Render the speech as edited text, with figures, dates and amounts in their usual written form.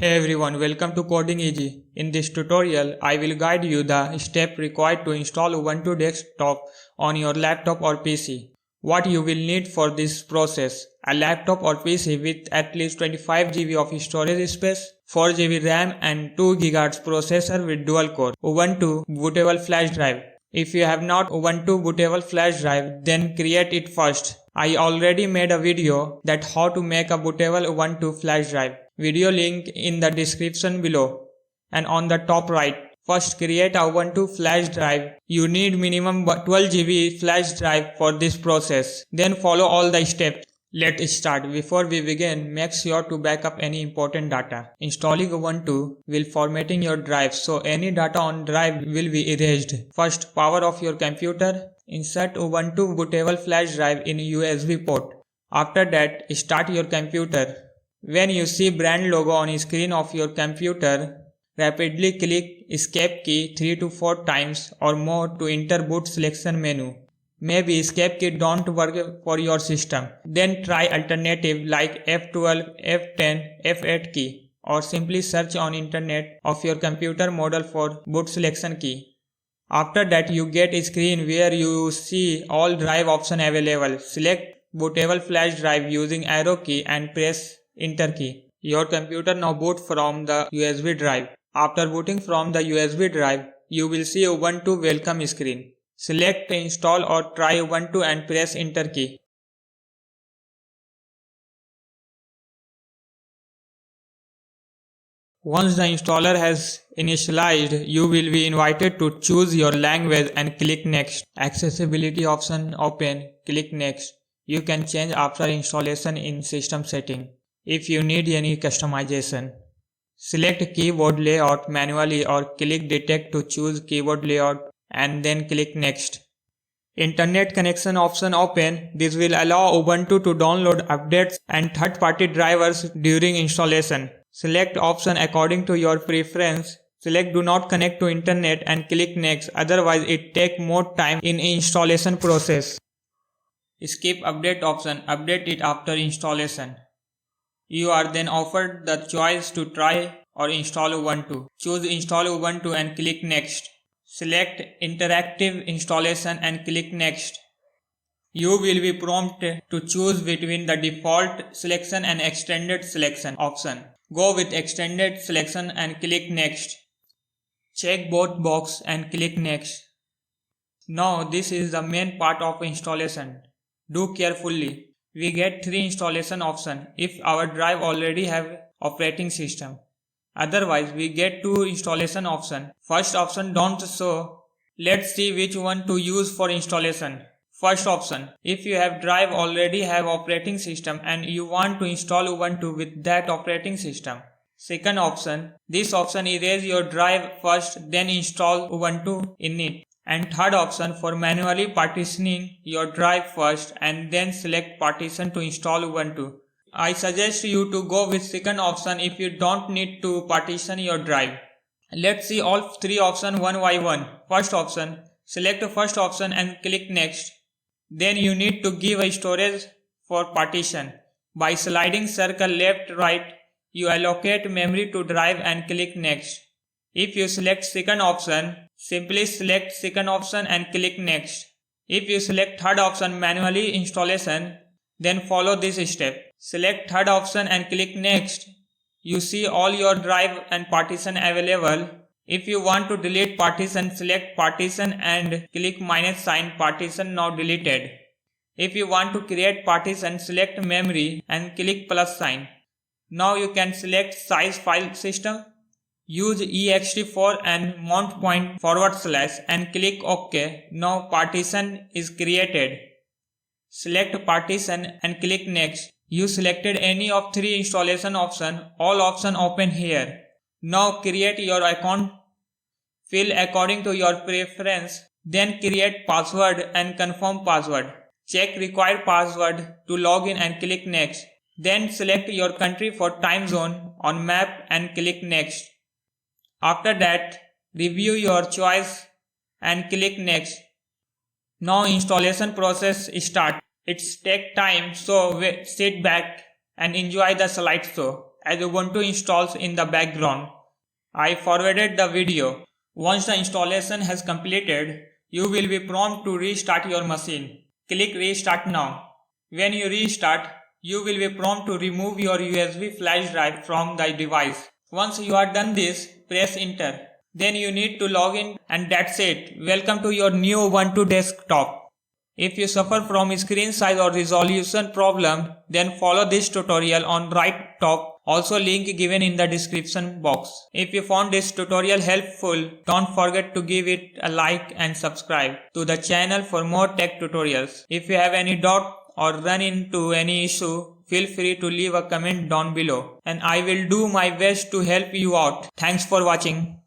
Hey everyone, welcome to Coding Easy. In this tutorial, I will guide you the step required to install Ubuntu desktop on your laptop or PC. What you will need for this process: a laptop or PC with at least 25 GB of storage space, 4 GB RAM and 2 GHz processor with dual core, Ubuntu Bootable flash drive. If you have not Ubuntu Bootable flash drive, then create it first. I already made a video that how to make a bootable Ubuntu flash drive. Video link in the description below and on the top right. First create a Ubuntu flash drive. You need minimum 12 GB flash drive for this process. Then follow all the steps. Let's start. Before we begin, make sure to back up any important data. Installing Ubuntu will formatting your drive, so any data on drive will be erased. First, power off your computer. Insert Ubuntu bootable flash drive in USB port. After that, start your computer. When you see brand logo on screen of your computer, rapidly click escape key 3 to 4 times or more to enter boot selection menu. Maybe escape key don't work for your system. Then try alternative like F12, F10, F8 key, or simply search on internet of your computer model for boot selection key. After that, you get a screen where you see all drive options available. Select bootable flash drive using arrow key and press enter key. Your computer now boot from the USB drive. After booting from the USB drive, you will see Ubuntu welcome screen. Select install or try Ubuntu and press enter key. Once the installer has initialized, you will be invited to choose your language and click next. Accessibility option open, click next. You can change after installation in system setting. If you need any customization, select keyboard layout manually or click detect to choose keyboard layout and then click next. Internet connection option open. This will allow Ubuntu to download updates and third-party drivers during installation. Select option according to your preference. Select do not connect to internet and click next, otherwise it take more time in installation process. Skip update option, update it after installation. You are then offered the choice to try or install Ubuntu. Choose install Ubuntu and click next. Select interactive installation and click next. You will be prompted to choose between the default selection and extended selection option. Go with extended selection and click next. Check both box and click next. Now this is the main part of installation. Do carefully. We get 3 installation options if our drive already have operating system. Otherwise we get 2 installation options. First option don't show. Let's see which one to use for installation. First option, if you have drive already have operating system and you want to install Ubuntu with that operating system. Second option, this option erase your drive first then install Ubuntu in it. And third option for manually partitioning your drive first and then select partition to install Ubuntu. I suggest you to go with second option if you don't need to partition your drive. Let's see all 3 options one by one. First option, select the first option and click next. Then you need to give a storage for partition. By sliding circle left right, you allocate memory to drive and click next. If you select second option, simply select second option and click next. If you select third option manually installation, then follow this step. Select third option and click next. You see all your drive and partition available. If you want to delete partition, select partition and click minus sign, partition now deleted. If you want to create partition, select memory and click plus sign. Now you can select size file system. Use ext4 and mount point / and click OK. Now partition is created. Select partition and click next. You selected any of 3 installation options. All options open here. Now create your account. Fill according to your preference. Then create password and confirm password. Check required password to log in and click next. Then select your country for time zone on map and click next. After that, review your choice and click next. Now installation process start. It's take time, so sit back and enjoy the slideshow. as Ubuntu installs in the background. I forwarded the video. Once the installation has completed, you will be prompted to restart your machine. Click Restart now. When you restart, you will be prompted to remove your USB flash drive from the device. Once you are done this, press Enter. Then you need to log in and that's it. Welcome to your new Ubuntu desktop. If you suffer from screen size or resolution problem, then follow this tutorial on right top, also link given in the description box. If you found this tutorial helpful, don't forget to give it a like and subscribe to the channel for more tech tutorials. If you have any doubt or run into any issue, feel free to leave a comment down below and I will do my best to help you out. Thanks for watching.